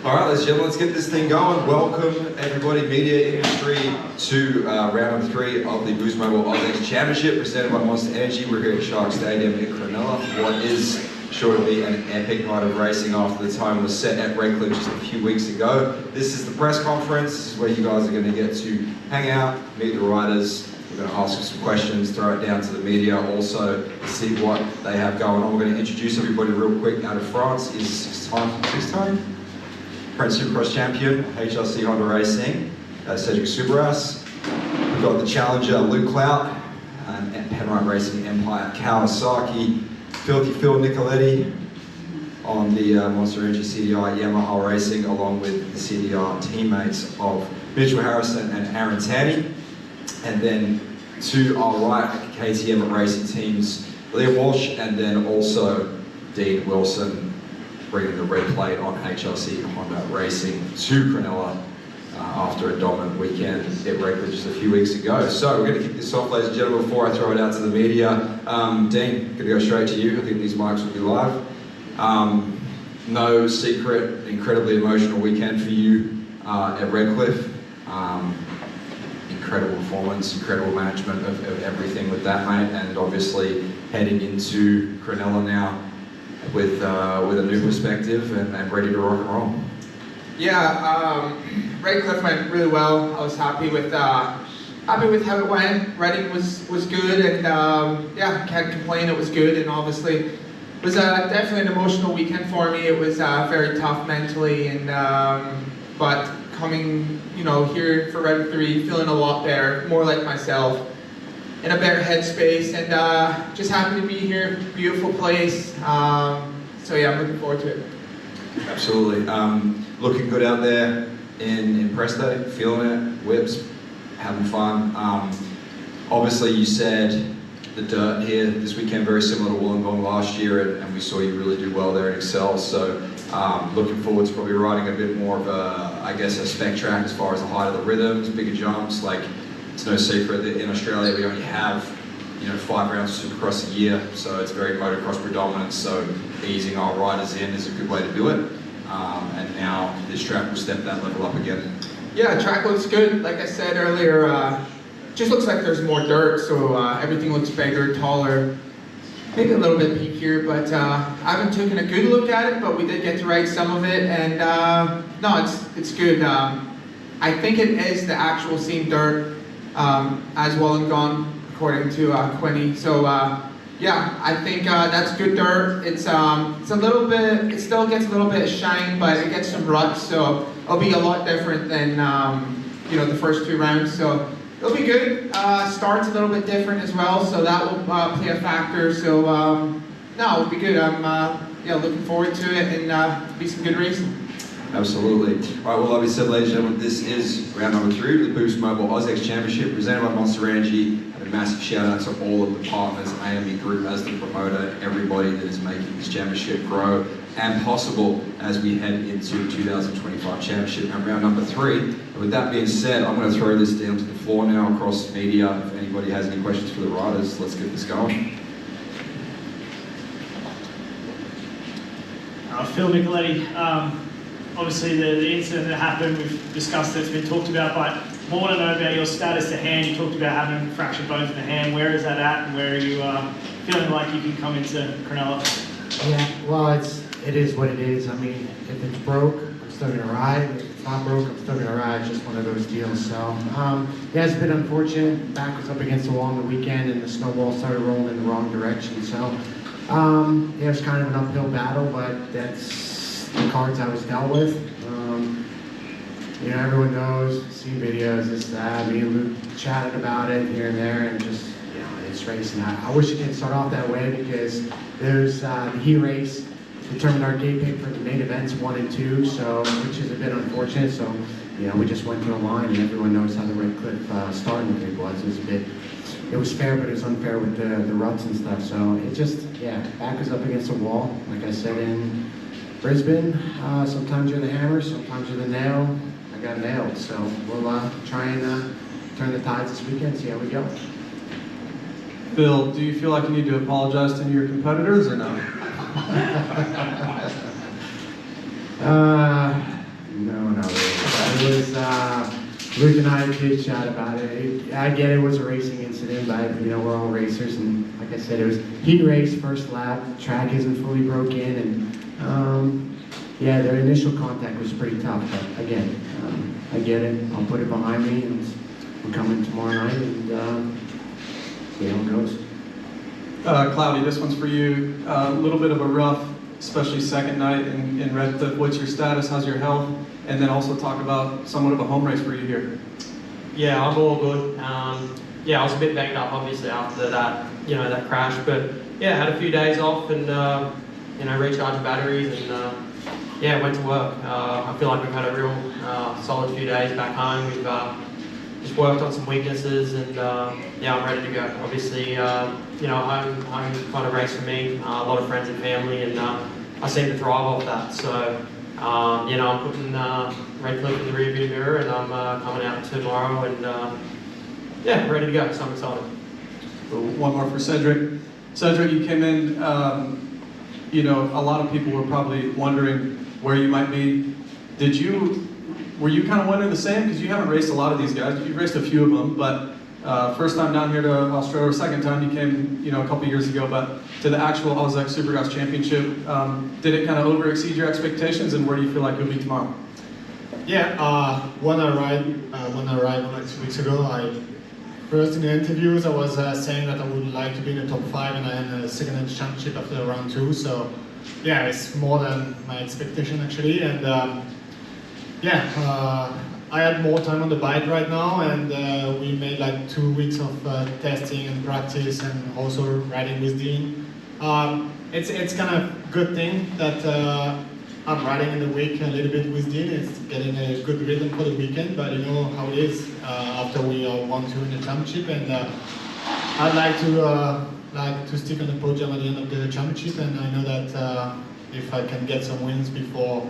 All right, ladies and gentlemen, let's get this thing going. Welcome, everybody, media industry, to round number 3 of the Boost Mobile AUSX Championship, presented by Monster Energy. We're here at Shark Stadium in Cronulla for what is sure to be an epic night of racing after the time was set at Redcliffe just a few weeks ago. This is the press conference. This is where you guys are going to get to hang out, meet the riders. We're going to ask some questions, throw it down to the media, also see what they have going on. We're going to introduce everybody real quick. Out of France is six-time French Supercross champion, HRC Honda Racing, Cedric Soubeyras. We've got the challenger, Clout, and Penrite Racing Empire, Kawasaki. Filthy Phil Nicoletti on the Monster Energy CDI Yamaha Racing, along with the CDI teammates of Mitchell Harrison and Aaron Tanti. And then to our right, KTM Racing teams, Liam Walsh, and then also Dean Wilson, bringing the red plate on HRC Honda Racing to Cronulla after a dominant weekend at Redcliffe just a few weeks ago. So we're going to kick this off, ladies and gentlemen, before I throw it out to the media. Dean, going to go straight to you. I think these mics will be live. No secret, incredibly emotional weekend for you at Redcliffe. Incredible performance, incredible management of everything with that, mate, and obviously heading into Cronulla now with a new perspective and ready to rock and roll. Yeah, Redcliffe went really well. I was happy with how it went. Reading was good, and yeah, can't complain. It was good, and obviously it was definitely an emotional weekend for me. It was very tough mentally, and but coming, here for Rd3, feeling a lot better, more like myself, in a better headspace, and just happy to be here. Beautiful place. So yeah, I'm looking forward to it. Absolutely. Looking good out there in press day, feeling it, whips, having fun. Obviously you said the dirt here this weekend very similar to Wollongong last year, and we saw you really do well there and excel. So looking forward to probably riding a bit more of a spec track as far as the height of the rhythms, bigger jumps. Like, it's no secret that in Australia we only have 5 rounds of Supercross a year, so it's very motocross predominant, so easing our riders in is a good way to do it. And now this track will step that level up again. Yeah, track looks good. Like I said earlier, just looks like there's more dirt, so everything looks bigger, taller, maybe a little bit peakier, but I haven't taken a good look at it, but we did get to ride some of it, and no, it's good. I think it is the actual same dirt as Wollongong, according to Quinny. So yeah, I think that's good dirt. It's a little bit, it still gets a little bit of shine, but it gets some ruts, so it'll be a lot different than the first 2 rounds. So it'll be good. Start's a little bit different as well, so that will play a factor. So no, it'll be good. I'm looking forward to it, and be some good racing. Absolutely. All right, well, like we said, ladies and gentlemen, this is round number 3 of the Boost Mobile AUSX Championship, presented by Monster Energy. And a massive shout out to all of the partners, AME Group as the promoter, everybody that is making this championship grow and possible as we head into 2025 championship and round number 3. And with that being said, I'm going to throw this down to the floor now across media. If anybody has any questions for the riders, let's get this going. Phil Nicoletti. Obviously the incident that happened, we've discussed it, it's been talked about, but I want to know about your status to hand. You talked about having fractured bones in the hand. Where is that at, and where are you feeling like you can come into Cronulla? Yeah, well, it is what it is. I mean, if it's broke, I'm still going to ride. If it's not broke, I'm still going to ride. It's just one of those deals. So, yeah, it's been unfortunate. Back was up against the wall on the weekend, and the snowball started rolling in the wrong direction. So, yeah, it was kind of an uphill battle, but that's the cards I was dealt with. Everyone knows, see videos, this, that. Me and Luke chatted about it here and there, and just, it's racing. I wish it didn't start off that way, because there's the heat race determined our gate pick for the main events 1 and 2, so which is a bit unfortunate. So, we just went to the line, and everyone knows how the Redcliffe starting grid was. It was fair, but it was unfair with the ruts and stuff. So it just, back was up against the wall. Like I said in Brisbane, sometimes you're the hammer, sometimes you're the nail. I got nailed, so we'll try and turn the tides this weekend, see how we go. Phil, do you feel like you need to apologize to your competitors or no? Luke and I did chat about it. I get it was a racing incident, but we're all racers, and like I said, it was heat race, first lap, track isn't fully broken, and yeah, their initial contact was pretty tough, but again, I get it. I'll put it behind me, and I'm coming tomorrow night, and see how it goes. Cloudy, this one's for you. A little bit of a rough, especially second night in Redcliffe. What's your status? How's your health? And then also talk about somewhat of a home race for you here. Yeah, I'm all good. Yeah, I was a bit banged up obviously after that, that crash, but yeah, had a few days off and recharged batteries and yeah, went to work. I feel like we've had a real solid few days back home. We've just worked on some weaknesses and yeah, I'm ready to go. Obviously, home kind of race for me, a lot of friends and family, and I seem to thrive off that. So, I'm putting Redcliffe in the rearview mirror, and I'm coming out tomorrow, and yeah, ready to go. So I'm excited. One more for Cedric. Cedric, you came in. A lot of people were probably wondering where you might be. Were you kind of wondering the same? Because you haven't raced a lot of these guys. You've raced a few of them, but first time down here to Australia, or second time you came, a couple years ago, but to the actual AUSX Supergrass Championship, did it kind of over exceed your expectations, and where do you feel like you'll be tomorrow? Yeah, when I arrived like 2 weeks ago, first in the interviews I was saying that I would like to be in the top 5, and I had a second AUSX Championship after round 2, so yeah, it's more than my expectation actually, and I had more time on the bike right now, and we made like 2 weeks of testing and practice, and also riding with Dean. It's kind of good thing that I'm riding in the week a little bit with Dean. It's getting a good rhythm for the weekend, but you know how it is after we won 2 in the championship, and I'd like to stick on the podium at the end of the championship, and I know that if I can get some wins before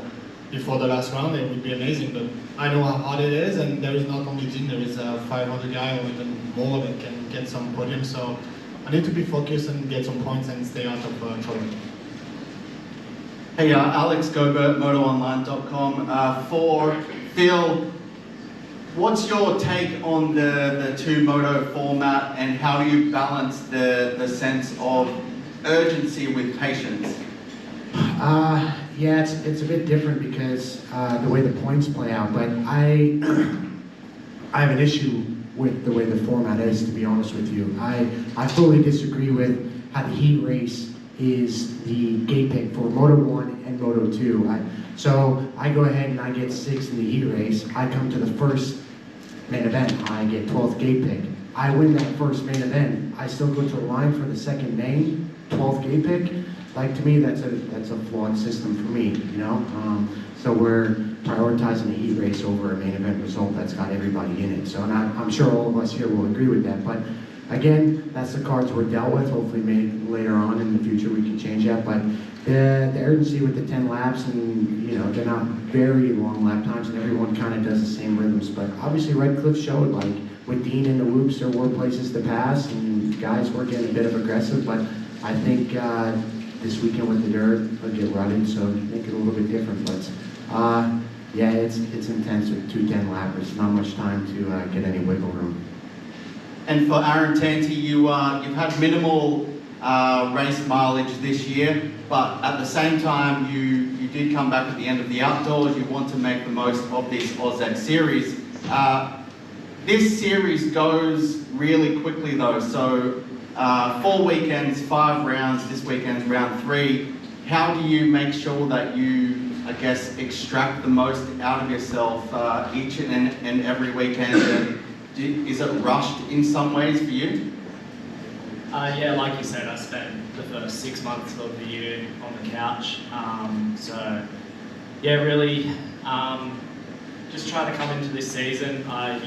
the last round, it would be amazing. But I know how hard it is, and there is not only Dean, there is 5 other guys or even more that can get some podiums. So I need to be focused and get some points and stay out of trouble. Hey, Alex Gobert, MotoOnline.com. For Phil, what's your take on the 2 moto format, and how do you balance the sense of urgency with patience? Yeah, it's a bit different because the way the points play out, but I have an issue with the way the format is, to be honest with you. I fully disagree with how the heat race is the gate pick for Moto 1 and Moto 2. So I go ahead and I get 6th in the heat race. I come to the first main event, I get 12th gate pick. I win that first main event, I still go to the line for the second main, 12th gate pick. Like, to me, that's a flawed system for me, So we're prioritizing a heat race over a main event result that's got everybody in it. So I'm sure all of us here will agree with that. But again, that's the cards we're dealt with. Hopefully maybe later on in the future we can change that. But the urgency with the 10 laps, and they're not very long lap times, and everyone kind of does the same rhythms. But obviously Redcliffe showed, like with Dean in the whoops, there were places to pass, and guys were getting a bit of aggressive. But I think this weekend with the dirt, it'll get rutted, so make it a little bit different. But yeah, it's intense with 2 10 lappers. Not much time to get any wiggle room. And for Aaron Tanti, you've had minimal race mileage this year, but at the same time, you did come back at the end of the outdoors. You want to make the most of this AUSX series. This series goes really quickly though, so 4 weekends, 5 rounds, this weekend's round 3. How do you make sure that you, I guess, extract the most out of yourself each and every weekend? And is it rushed in some ways for you? Yeah, like you said, I spent the first 6 months of the year on the couch. So, yeah, really, just trying to come into this season. I'm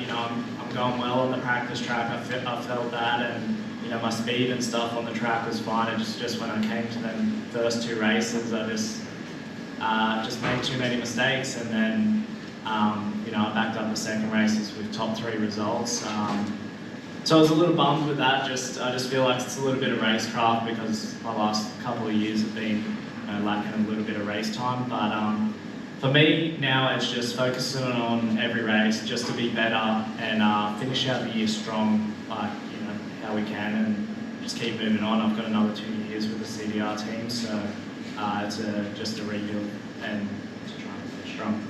going well on the practice track. I felt that, and my speed and stuff on the track was fine. And just when I came to them first 2 races, I just made too many mistakes, and then I backed up the second races with top 3 results. So I was a little bummed with that. I just feel like it's a little bit of racecraft because my last couple of years have been lacking a little bit of race time. But For me, now it's just focusing on every race just to be better and finish out the year strong, like, you know, how we can, and just keep moving on. I've got another 2 years with the CDR team, so it's just a rebuild and to try and finish strong.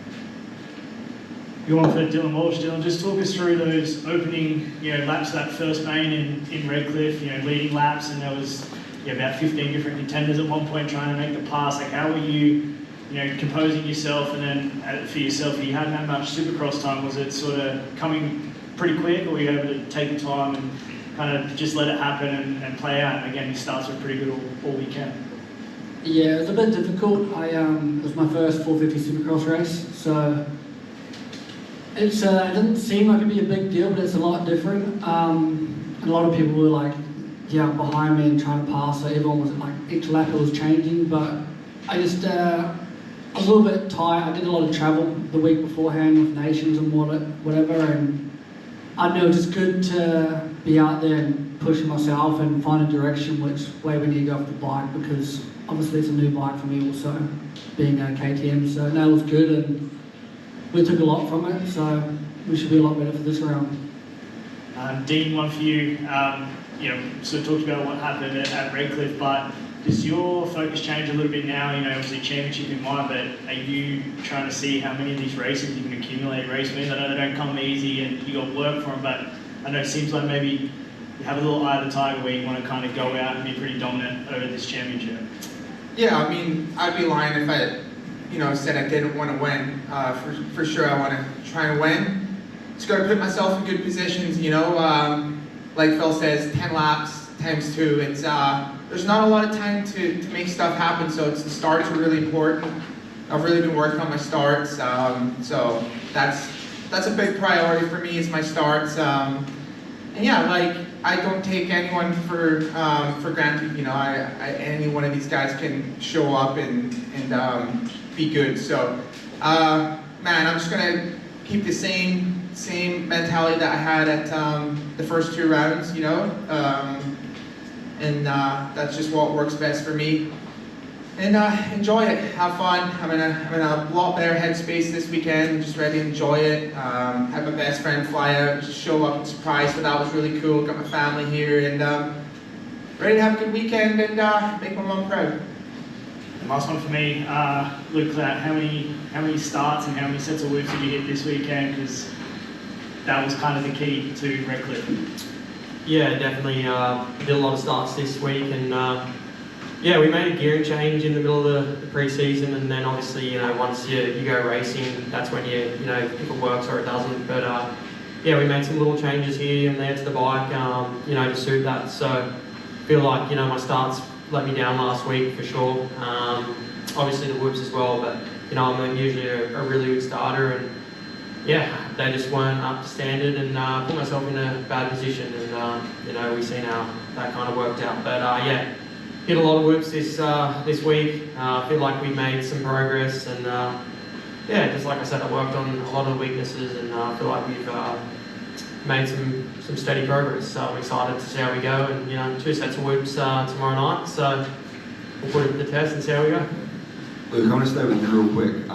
You want for Dylan Walsh, Dylan, just talk us through those opening, you know, laps, that first main in Redcliffe, you know, leading laps, and there was about 15 different contenders at one point trying to make the pass. Like, how were you, you know, composing yourself, and then for yourself, you hadn't had much Supercross time. Was it sort of coming pretty quick, or were you able to take your time and kind of just let it happen and play out? And again, he starts with pretty good all weekend. Yeah, it was a bit difficult. It was my first 450 Supercross race, so it didn't seem like it'd be a big deal, but it's a lot different. A lot of people were like, behind me and trying to pass, so everyone was like, each lap it was changing, but I was a little bit tired. I did a lot of travel the week beforehand with nations and whatever, and I knew it was just good to be out there and pushing myself and find a direction which way we need to go off the bike, because obviously it's a new bike for me also, being a KTM, so no, it was good, and we took a lot from it, so we should be a lot better for this round. Dean, one for you. You know, sort of talked about what happened at Redcliffe, but does your focus change a little bit now? You know, obviously championship in mind, but are you trying to see how many of these races you can accumulate race wins? I know they don't come easy and you got work for them, but I know it seems like maybe you have a little eye of the tiger where you want to kind of go out and be pretty dominant over this championship. Yeah, I mean, I'd be lying if I, said I didn't want to win. For sure, I want to try and win. Just got to put myself in good positions, like Phil says, 10 laps times 2. It's there's not a lot of time to make stuff happen, so the starts are really important. I've really been working on my starts, so that's a big priority for me, is my starts. And yeah, like, I don't take anyone for granted. Any one of these guys can show up and be good. So, man, I'm just gonna keep the same mentality that I had at the first 2 rounds, and that's just what works best for me. And enjoy it, have fun. I'm in a lot better headspace this weekend, just ready to enjoy it. Have my best friend fly out, just show up and surprise, so that was really cool. Got my family here, and ready to have a good weekend and make my mom proud. And last one for me, Luke, how many starts and how many sets of whoops did you hit this weekend? Because that was kind of the key to Redcliffe. Yeah, definitely did a lot of starts this week, and we made a gearing change in the middle of the pre-season, and then obviously, once you go racing, that's when if it works or it doesn't. But we made some little changes here and there to the bike, to suit that. So I feel like, my starts let me down last week for sure. Obviously the whoops as well, but I'm usually a really good starter, and they just weren't up to standard, and put myself in a bad position, and we've seen how that kind of worked out. But hit a lot of whoops this week. I feel like we made some progress, and just like I said, I worked on a lot of the weaknesses, and I feel like we've made some steady progress. So I'm excited to see how we go, and 2 sets of whoops tomorrow night. So we'll put it to the test and see how we go. Luke, I want to stay with you real quick.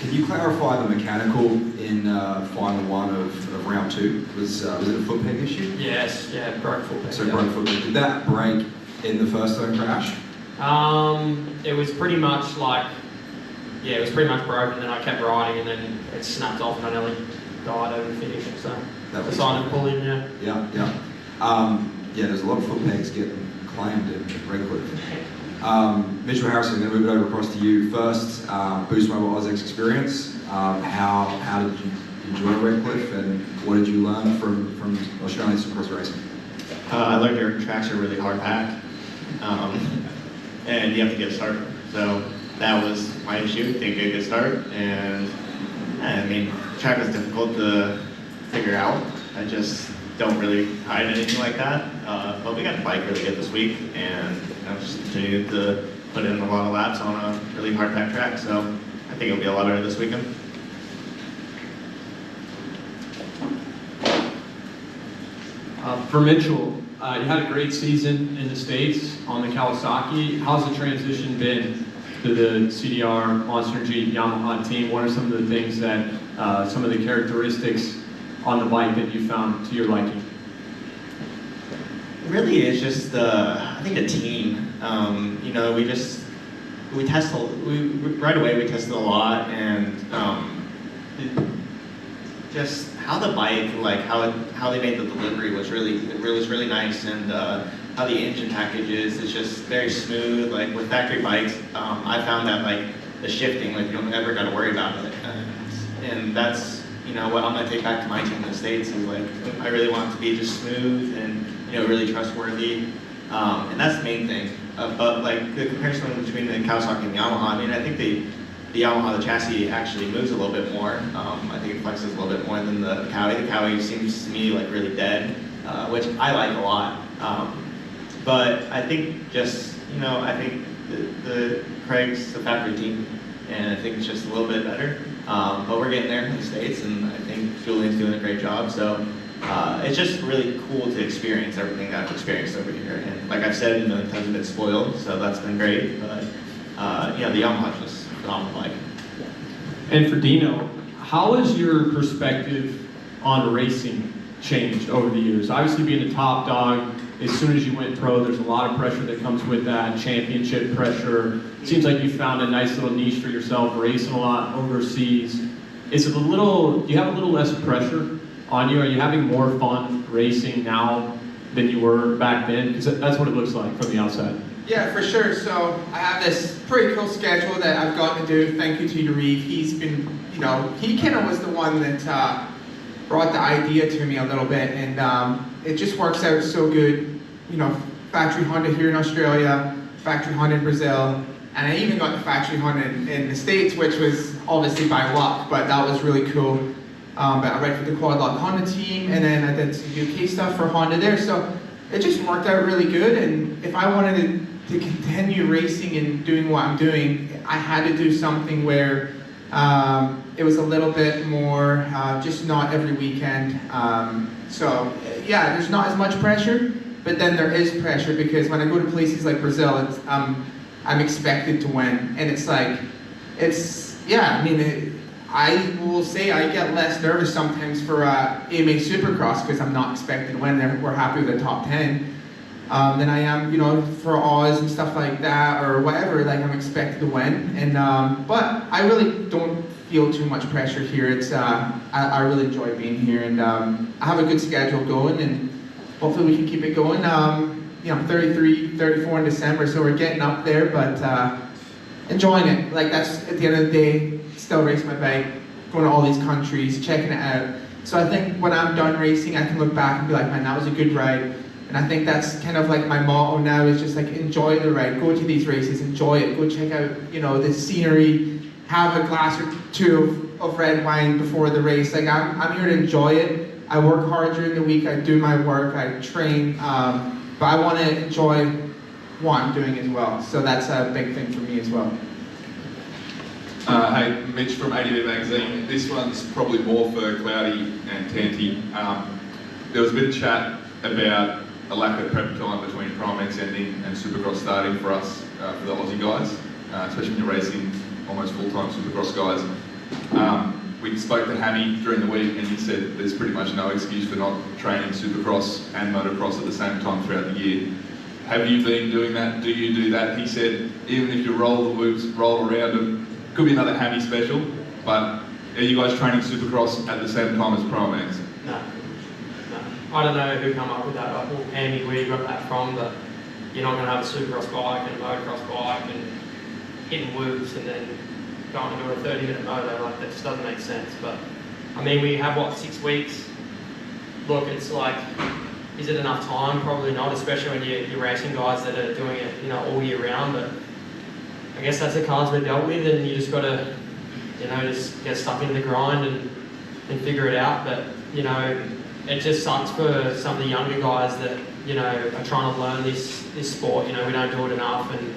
Can you clarify the mechanical in final 1 of round 2? Was it a foot peg issue? Yes, broke foot peg. So broke foot peg. Did that break in the first turn crash? It was pretty much it was pretty much broken, and then I kept riding, and then it snapped off, and I nearly died over the finish. So That was decided to pull in, there's a lot of foot pegs getting claimed in Redcliffe. Mitchell Harrison, I'm going to move it over across to you. First, Boost Mobile AUSX experience. How did you enjoy Redcliffe, and what did you learn from Australian Supercross racing? I learned your tracks are really hard packed, and you have to get a start. So that was my issue, didn't get a good start, and track was difficult to figure out. I just don't really hide anything like that, but we got the bike really good this week, and I've just continued to put in a lot of laps on a really hard packed track, so I think it'll be a lot better this weekend. For Mitchell, you had a great season in the States on the Kawasaki. How's the transition been to the CDR Monster Energy Yamaha team. What are some of the things that, some of the characteristics on the bike that you found to your liking? Really, it's just I think the team. You know, we tested right away. We tested a lot, and just how the bike, like how they made the delivery was really nice, and how the engine package is just very smooth. Like with factory bikes, I found that like the shifting, like you don't ever got to worry about it, and that's what I'm gonna take back to my team in the States is like I really want it to be just smooth and really trustworthy, and that's the main thing. But like the comparison between the Kawasaki and the Yamaha, I mean I think the Yamaha, the chassis actually moves a little bit more. I think it flexes a little bit more than the Cowie. The Cowie seems to me like really dead, which I like a lot. But I think just I think the Craig's the factory team, and I think it's just a little bit better. But we're getting there in the States, and I think Julian's doing a great job. So it's just really cool to experience everything that I've experienced over here. And like I've said, times a bit spoiled, so that's been great. But the Yamaha's just phenomenal bike. And for Dino, how has your perspective on racing changed over the years? Obviously being a top dog, as soon as you went pro, there's a lot of pressure that comes with that, championship pressure. It seems like you found a nice little niche for yourself, racing a lot overseas. Is it do you have a little less pressure on you? Are you having more fun racing now than you were back then? Because that's what it looks like from the outside. Yeah, for sure. So I have this pretty cool schedule that I've gotten to do. Thank you to Yuri. He's been, he kind of was the one that brought the idea to me a little bit, and it just works out so good. Factory Honda here in Australia, factory Honda in Brazil, and I even got the factory Honda in the States, which was obviously by luck, but that was really cool. But I ride for the Quad Lock Honda team, and then I did some UK stuff for Honda there, so it just worked out really good. And if I wanted to continue racing and doing what I'm doing, I had to do something where it was a little bit more, just not every weekend. So yeah, there's not as much pressure, but then there is pressure because when I go to places like Brazil, I'm expected to win, and I will say I get less nervous sometimes for AMA Supercross because I'm not expected to win. We're happy with the top 10. Than I am, for Oz and stuff like that or whatever. Like I'm expected to win, and but I really don't feel too much pressure here. It's I really enjoy being here, and I have a good schedule going, and hopefully we can keep it going. I'm 33, 34 in December, so we're getting up there, but enjoying it. Like that's at the end of the day, still racing my bike, going to all these countries, checking it out. So I think when I'm done racing, I can look back and be like, man, that was a good ride. And I think that's kind of like my motto now is just like enjoy the ride, go to these races, enjoy it, go check out, the scenery, have a glass or two of red wine before the race. Like I'm here to enjoy it. I work hard during the week, I do my work, I train, but I want to enjoy what I'm doing as well. So that's a big thing for me as well. Hey, Mitch from ADV Magazine. This one's probably more for Clouty and Tanti. There was a bit of chat about a lack of prep time between Primex ending and Supercross starting for us, for the Aussie guys, especially when you're racing almost full-time Supercross guys. We spoke to Hammy during the week and he said there's pretty much no excuse for not training Supercross and motocross at the same time throughout the year. Have you been doing that? Do you do that? He said even if you roll the whoops, roll around them, could be another Hammy special, but are you guys training Supercross at the same time as Primex? No. I don't know who come up with that, like, well, Andy, where you got that from, but you're not going to have a Supercross bike and a motocross bike and hitting whoops and then going to do a 30-minute moto. Like, that just doesn't make sense. But, I mean, we have, 6 weeks? Look, it's like, is it enough time? Probably not, especially when you're racing guys that are doing it, all year round. But I guess that's the cards we're dealt with, and you just got to, just get stuck into the grind and figure it out. But, it just sucks for some of the younger guys that, are trying to learn this sport. We don't do it enough, and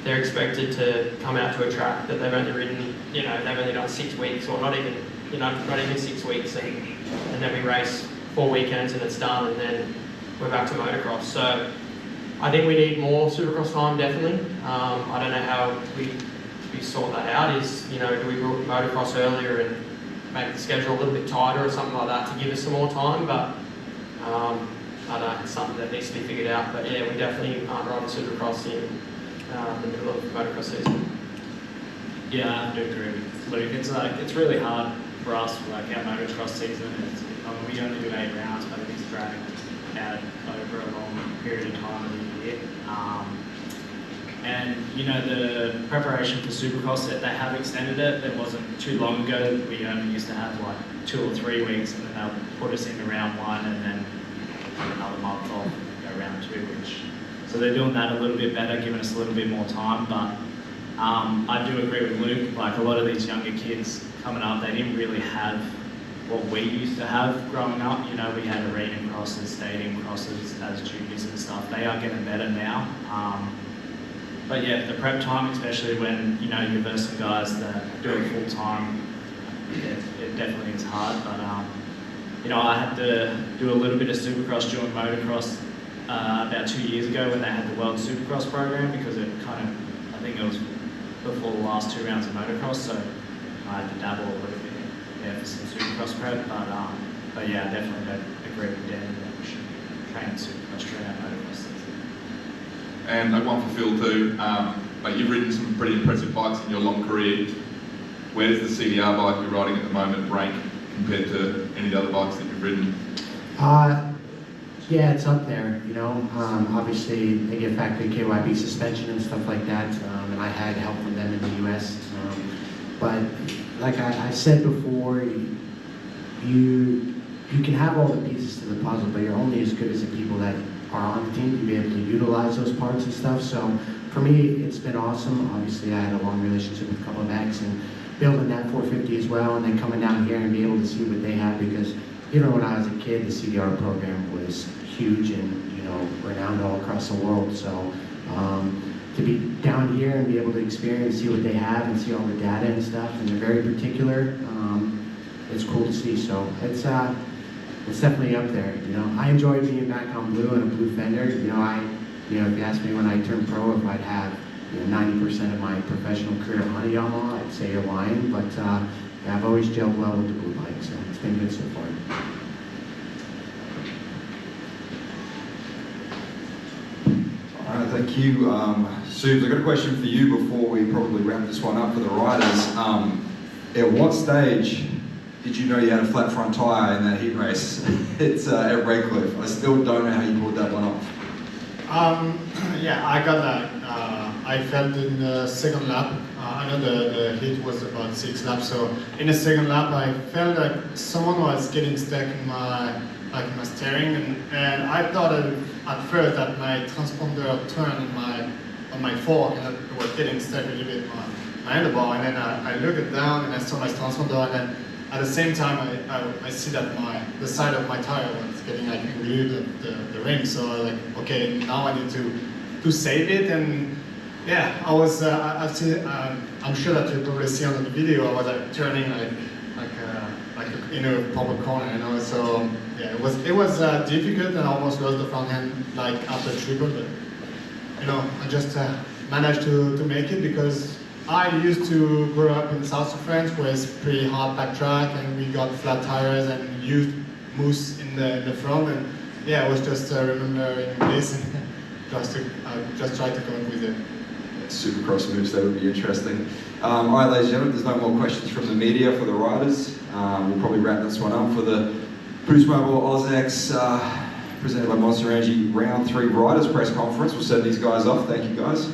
they're expected to come out to a track that they've only ridden, they've only done 6 weeks, or not even 6 weeks, and then we race 4 weekends and it's done, and then we're back to motocross. So I think we need more Supercross time, definitely. I don't know how we we sort that out is, do we motocross earlier and make the schedule a little bit tighter or something like that to give us some more time, but I don't know, it's something that needs to be figured out. But yeah, we definitely aren't riding Supercross in the middle of motocross season. Yeah, I do agree with Luke. It's really hard for us, like our motocross season. We only do 8 rounds, but it's dragged out over a long period of time of the year. And the preparation for Supercross, that they have extended it. It wasn't too long ago. We only used to have like 2 or 3 weeks, and then they'll put us into round 1, and then another month off, go round 2. So they're doing that a little bit better, giving us a little bit more time. But I do agree with Luke. Like a lot of these younger kids coming up, they didn't really have what we used to have growing up. We had arena crosses, stadium crosses as juniors and stuff. They are getting better now. But yeah, the prep time, especially when you're versing guys that do it full time, it definitely is hard. But I had to do a little bit of Supercross during motocross about 2 years ago when they had the World Supercross program, because it I think it was before the last 2 rounds of motocross, so I had to dabble a little bit for some Supercross prep. But yeah, I definitely agree with Dan that we should train Supercross during our motocross season. And one for Phil too. You've ridden some pretty impressive bikes in your long career. Where does the CDR bike you're riding at the moment rank compared to any of the other bikes that you've ridden? Yeah, it's up there, obviously they get factory KYB suspension and stuff like that, and I had help from them in the US. But like I said before, you can have all the pieces to the puzzle, but you're only as good as the people that are on the team to be able to utilize those parts and stuff. So for me, it's been awesome. Obviously, I had a long relationship with a couple of X and building that 450 as well, and then coming down here and be able to see what they had, because when I was a kid, the CDR program was huge and renowned all across the world. So to be down here and be able to experience, see what they have, and see all the data and stuff, and they're very particular. It's cool to see. So it's definitely up there. I enjoy being back on blue and a blue fender. If you asked me when I turned pro if I'd have 90% of my professional career on a Yamaha, I'd say you're lying. But yeah, I've always gelled well with the blue bike, so it's been good so far. All right, thank you. Subes, I've got a question for you before we probably wrap this one up for the riders. At what stage did you know you had a flat front tyre in that heat race? It's at Redcliffe. I still don't know how you pulled that one off. Yeah, I got that. I felt in the second lap. I know the heat was about 6 laps, so in the second lap I felt like someone was getting stuck in my steering, and I thought at first that my transponder turned on my fork, and it was getting stuck a little bit on my handlebar, and then I looked down and I saw my transponder, and then at the same time I see that the side of my tire was getting like glued the rim, so I was like, okay, now I need to save it. And yeah, I was I'm sure that you probably see on the video, I was like turning like in a proper corner, so yeah, it was difficult, and I almost lost the front end like after triple, but I just managed to make it, because I used to grow up in south of France, where it's pretty hard back track, and we got flat tires and used mousse in the front, and yeah, I was just remembering this and just try to come up with it. Supercross moves, that would be interesting. All right, ladies and gentlemen, there's no more questions from the media for the riders. We'll probably wrap this one up for the Boost Mobile AUSX presented by Monster Energy Round 3 Riders Press Conference. We'll send these guys off. Thank you, guys.